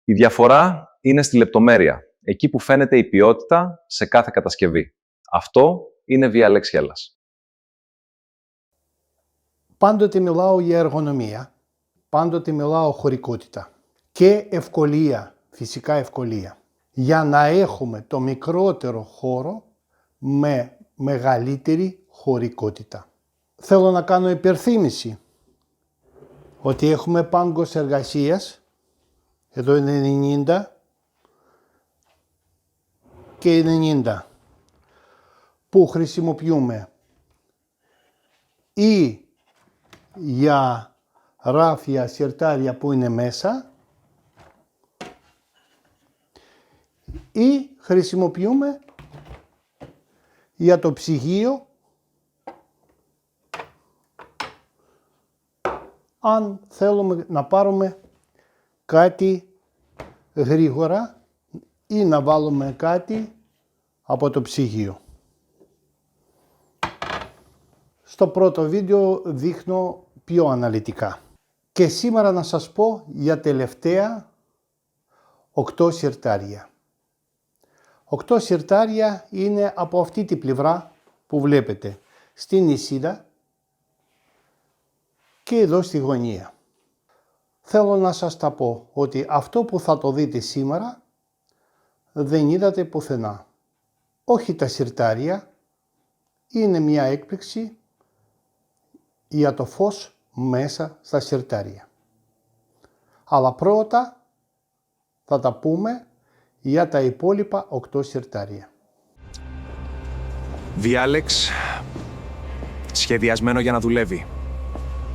Η διαφορά είναι στη λεπτομέρεια, εκεί που φαίνεται η ποιότητα σε κάθε κατασκευή. Αυτό είναι VLX Hellas. Πάντοτε μιλάω για εργονομία, πάντοτε μιλάω χωρικότητα και ευκολία, φυσικά ευκολία, για να έχουμε το μικρότερο χώρο με μεγαλύτερη χωρικότητα. Θέλω να κάνω υπερθύμηση ότι έχουμε πάγκος εργασίας, εδώ είναι 90 και 90, που χρησιμοποιούμε ή για ράφια, συρτάρια που είναι μέσα ή χρησιμοποιούμε για το ψυγείο αν θέλουμε να πάρουμε κάτι γρήγορα ή να βάλουμε κάτι από το ψυγείο. Στο πρώτο βίντεο δείχνω πιο αναλυτικά. Και σήμερα να σας πω για τελευταία 8 συρτάρια. 8 συρτάρια είναι από αυτή την πλευρά που βλέπετε, στην νησίδα και εδώ στη γωνία. Θέλω να σας τα πω ότι αυτό που θα το δείτε σήμερα δεν είδατε πουθενά. Όχι τα συρτάρια, είναι μια έκπληξη για το φως μέσα στα συρτάρια. Αλλά πρώτα θα τα πούμε για τα υπόλοιπα 8 συρτάρια. VLX, σχεδιασμένο για να δουλεύει,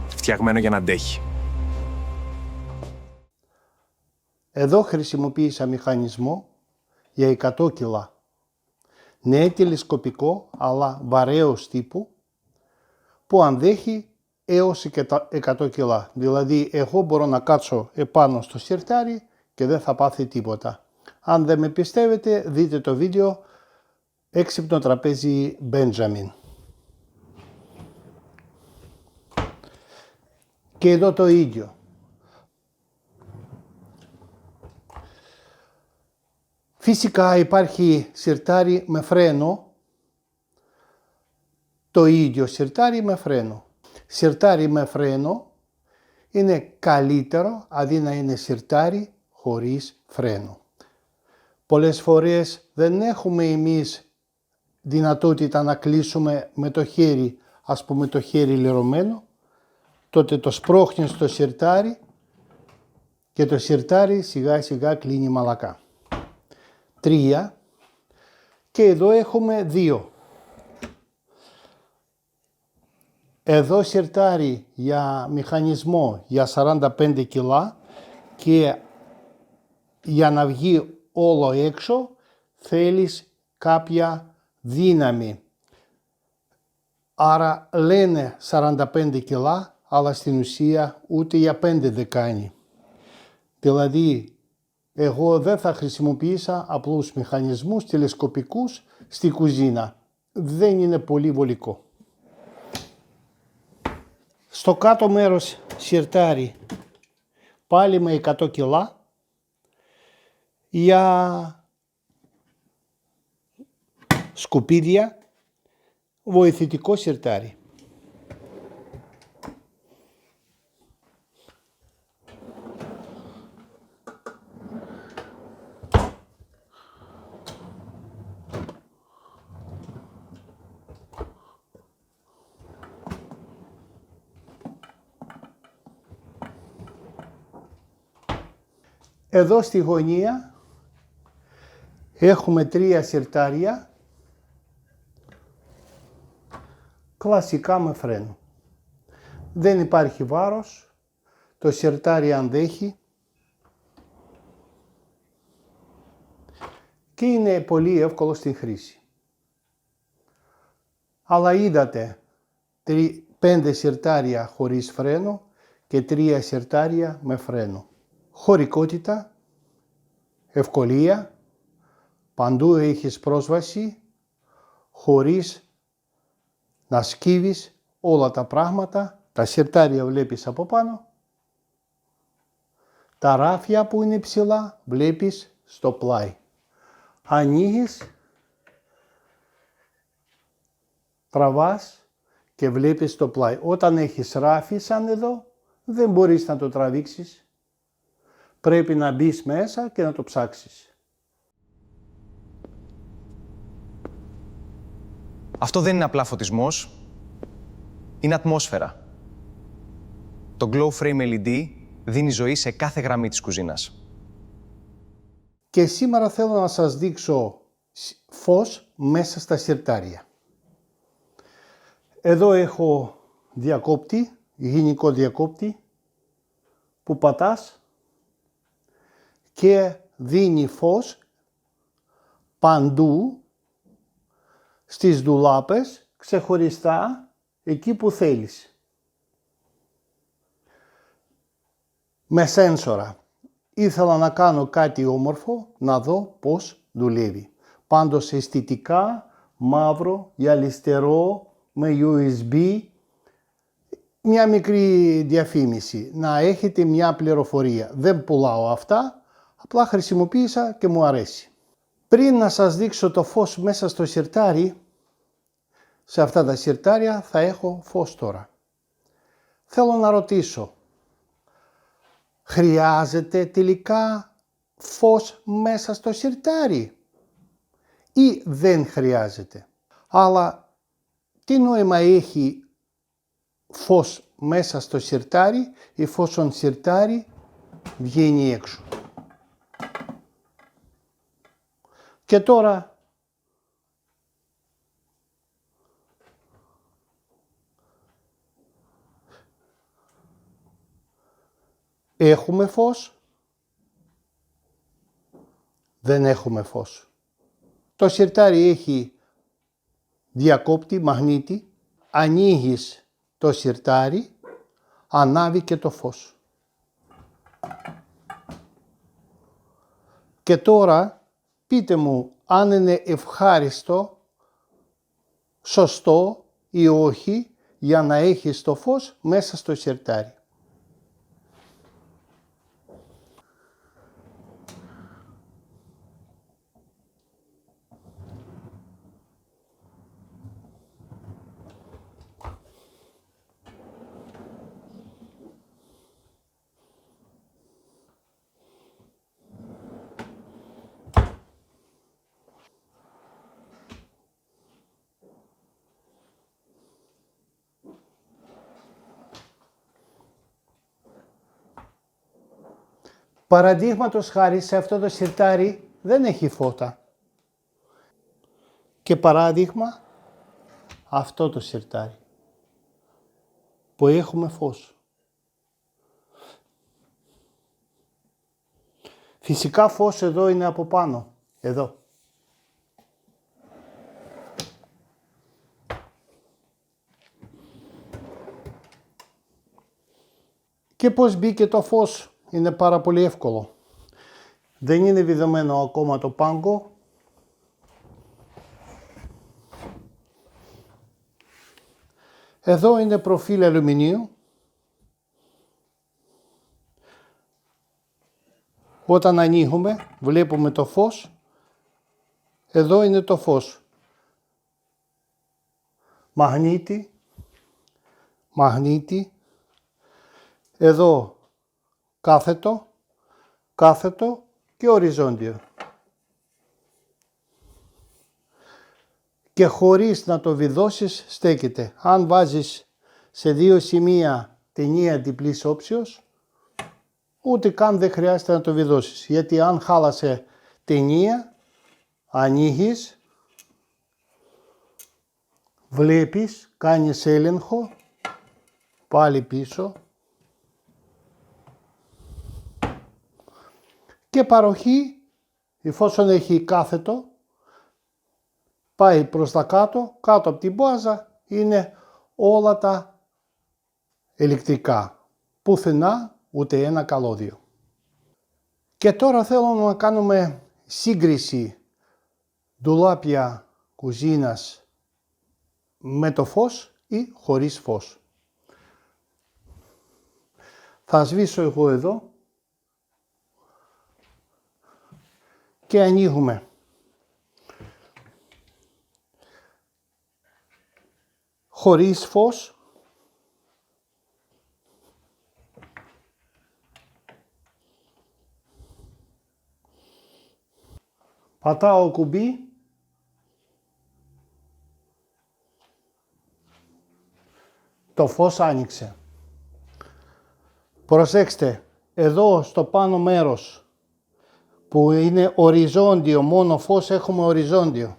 φτιαγμένο για να αντέχει. Εδώ χρησιμοποίησα μηχανισμό για 100 κιλά. Ναι, τηλεσκοπικό, αλλά βαρέως τύπου, που αντέχει έως 100 κιλά. Δηλαδή, εγώ μπορώ να κάτσω επάνω στο συρτάρι και δεν θα πάθει τίποτα. Αν δεν με πιστεύετε, δείτε το βίντεο έξυπνο τραπέζι Benjamin. Και εδώ το ίδιο. Φυσικά υπάρχει συρτάρι με φρένο, το ίδιο συρτάρι με φρένο. Συρτάρι με φρένο είναι καλύτερο αντί να είναι συρτάρι χωρίς φρένο. Πολλές φορές δεν έχουμε εμείς δυνατότητα να κλείσουμε με το χέρι, ας πούμε το χέρι λερωμένο, τότε το σπρώχνεις στο συρτάρι και το συρτάρι σιγά σιγά κλείνει μαλακά. 3 και εδώ έχουμε 2. Εδώ συρτάρι για μηχανισμό για 45 κιλά και για να βγει όλο έξω θέλεις κάποια δύναμη. Άρα λένε 45 κιλά, αλλά στην ουσία ούτε για 5 δεν κάνει. Δηλαδή εγώ δεν θα χρησιμοποιήσω απλούς μηχανισμούς τηλεσκοπικούς στη κουζίνα. Δεν είναι πολύ βολικό. Στο κάτω μέρος συρτάρι πάλι με 100 κιλά για σκουπίδια, βοηθητικό συρτάρι. Εδώ στη γωνία έχουμε 3 συρτάρια κλασικά με φρένο. Δεν υπάρχει βάρος, το συρτάρι αντέχει και είναι πολύ εύκολο στην χρήση. Αλλά είδατε 5 συρτάρια χωρίς φρένο και 3 συρτάρια με φρένο. Χωρικότητα, ευκολία, παντού έχεις πρόσβαση χωρίς να σκύβεις όλα τα πράγματα. Τα συρτάρια βλέπεις από πάνω, Τα ράφια που είναι ψηλά βλέπεις στο πλάι. Ανοίγεις, τραβάς και βλέπεις το πλάι. Όταν έχεις ράφι σαν εδώ, δεν μπορείς να το τραβήξεις. Πρέπει να μπεις μέσα και να το ψάξεις. Αυτό δεν είναι απλά φωτισμός, είναι ατμόσφαιρα. Το Glow Frame LED δίνει ζωή σε κάθε γραμμή της κουζίνας. Και σήμερα θέλω να σας δείξω φως μέσα στα σιρτάρια. Εδώ έχω διακόπτη, γυηνικό διακόπτη, που πατάς και δίνει φως παντού στις ντουλάπες, ξεχωριστά, εκεί που θέλεις. Με σένσορα. Ήθελα να κάνω κάτι όμορφο, να δω πώς δουλεύει. Πάντως αισθητικά, μαύρο, γυαλιστερό, με USB. Μια μικρή διαφήμιση, να έχετε μια πληροφορία. Δεν πουλάω αυτά, απλά χρησιμοποίησα και μου αρέσει. Πριν να σας δείξω το φως μέσα στο σιρτάρι, σε αυτά τα σιρτάρια θα έχω φως τώρα. Θέλω να ρωτήσω, χρειάζεται τελικά φως μέσα στο σιρτάρι ή δεν χρειάζεται? Αλλά τι νόημα έχει φως μέσα στο σιρτάρι εφόσον σιρτάρι βγαίνει έξω? Και τώρα έχουμε φως, δεν έχουμε φως. Το σιρτάρι έχει διακόπτη, μαγνήτη, ανοίγεις το σιρτάρι, ανάβει και το φως. Και τώρα πείτε μου αν είναι ευχάριστο, σωστό ή όχι για να έχεις το φως μέσα στο σιρτάρι. Παραδείγματος χάρη σε αυτό το σιρτάρι δεν έχει φώτα. Και παράδειγμα αυτό το σιρτάρι που έχουμε φως. Φυσικά φως εδώ είναι από πάνω, εδώ. Και πώς μπήκε το φως? Είναι πάρα πολύ εύκολο. Δεν είναι βιδωμένο ακόμα το πάγκο. Εδώ είναι προφίλ αλουμινίου. Όταν ανοίγουμε βλέπουμε το φως. Εδώ είναι το φως. Μαγνήτη. Μαγνήτη. Εδώ κάθετο, κάθετο και οριζόντιο. Και χωρίς να το βιδώσεις στέκεται. Αν βάζεις σε δύο σημεία ταινία διπλής όψεως, ούτε καν δεν χρειάζεται να το βιδώσεις. Γιατί αν χάλασε ταινία, ανοίγεις, βλέπεις, κάνεις έλεγχο, πάλι πίσω, και παροχή, εφόσον έχει κάθετο, πάει προς τα κάτω, κάτω από την μπάζα είναι όλα τα ηλεκτρικά. Πουθενά ούτε ένα καλώδιο. Και τώρα θέλω να κάνουμε σύγκριση ντουλάπια κουζίνας με το φως ή χωρίς φως. Θα σβήσω εγώ εδώ και ανοίγουμε. Χωρίς φως. Πατάω κουμπί. Το φως άνοιξε. Προσέξτε, εδώ στο πάνω μέρος που είναι οριζόντιο, μόνο φως έχουμε οριζόντιο.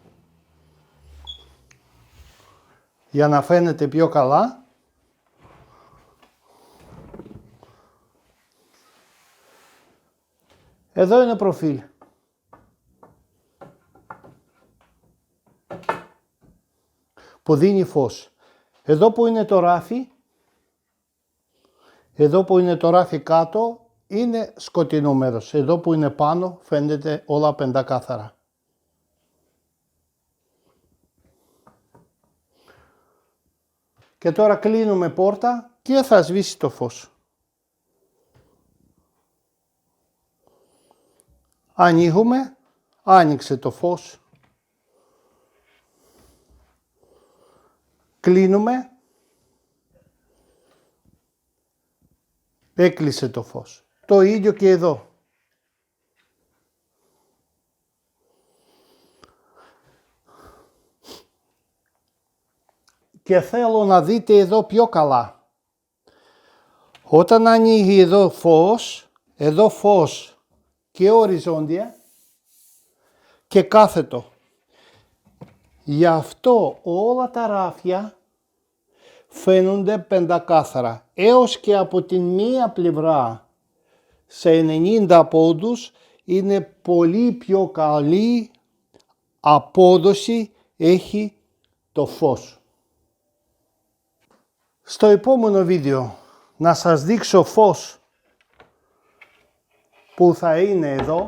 Για να φαίνεται πιο καλά. Εδώ είναι προφίλ. Που δίνει φως. Εδώ που είναι το ράφι, εδώ που είναι το ράφι κάτω, είναι σκοτεινό μέρος. Εδώ που είναι πάνω φαίνεται όλα πεντακάθαρα. Και τώρα κλείνουμε πόρτα και θα σβήσει το φως. Ανοίγουμε, άνοιξε το φως. Κλείνουμε. Έκλεισε το φως. Το ίδιο και εδώ. Και θέλω να δείτε εδώ πιο καλά. Όταν ανοίγει εδώ φως και οριζόντια και κάθετο. Γι' αυτό όλα τα ράφια φαίνονται πεντακάθαρα. Έως και από την μία πλευρά σε 90 πόντους είναι πολύ πιο καλή απόδοση έχει το φως. Στο επόμενο βίντεο να σας δείξω φως που θα είναι εδώ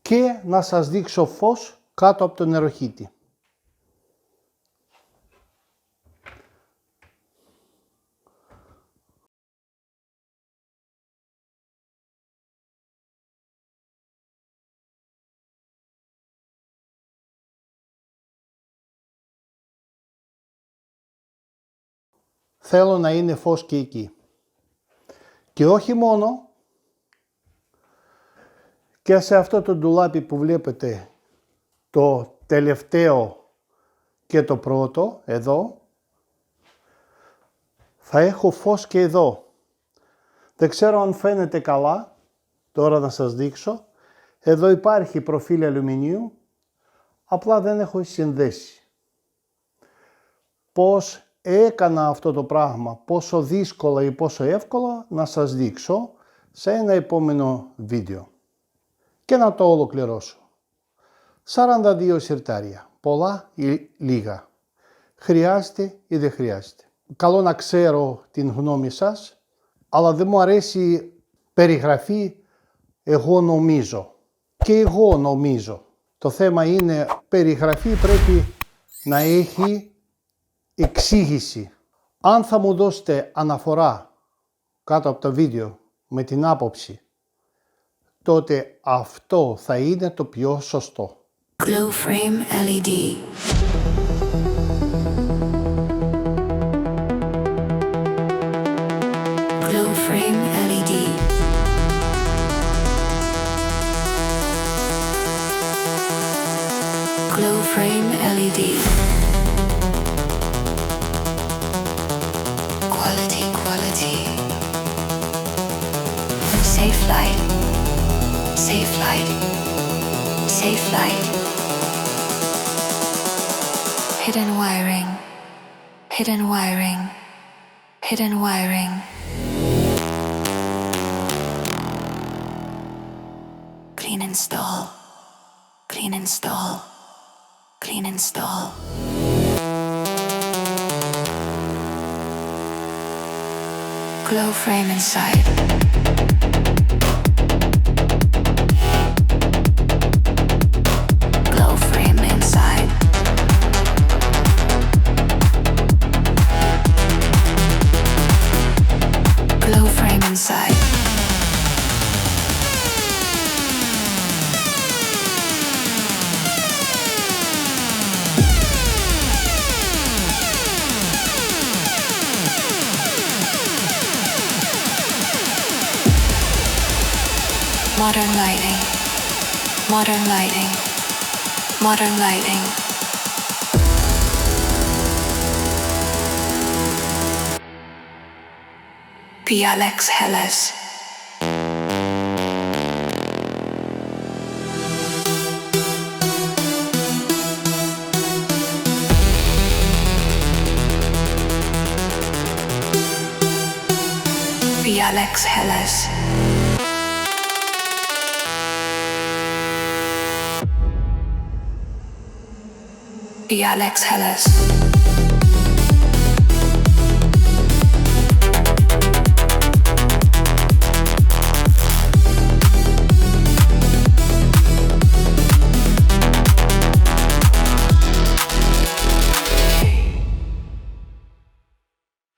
και να σας δείξω φως κάτω από τον νεροχύτη. Θέλω να είναι φως και εκεί. Και όχι μόνο, και σε αυτό το ντουλάπι που βλέπετε το τελευταίο και το πρώτο, εδώ, θα έχω φως και εδώ. Δεν ξέρω αν φαίνεται καλά, τώρα να σας δείξω. Εδώ υπάρχει προφίλ αλουμινίου, απλά δεν έχω συνδέσει. Πώς έκανα αυτό το πράγμα, πόσο δύσκολα ή πόσο εύκολα, να σας δείξω σε ένα επόμενο βίντεο. Και να το ολοκληρώσω. 42 συρτάρια, πολλά ή λίγα. Χρειάζεται ή δεν χρειάζεται. Καλό να ξέρω την γνώμη σας, αλλά δεν μου αρέσει περιγραφή εγώ νομίζω. Και εγώ νομίζω. Το θέμα είναι περιγραφή πρέπει να έχει εξήγηση. Αν θα μου δώσετε αναφορά κάτω από το βίντεο με την άποψη, τότε αυτό θα είναι το πιο σωστό. Glow Frame LED. Glow Frame LED. Glow Frame LED. Quality, quality. Safe light. Safe light. Safe light. Hidden wiring. Hidden wiring. Hidden wiring. Clean install. Clean install. Clean install. Glow frame inside. Glow frame inside. Glow frame inside. Modern lighting. Modern lighting. Modern lighting. Alex Hellas. Alex Hellas. Alex Hellas.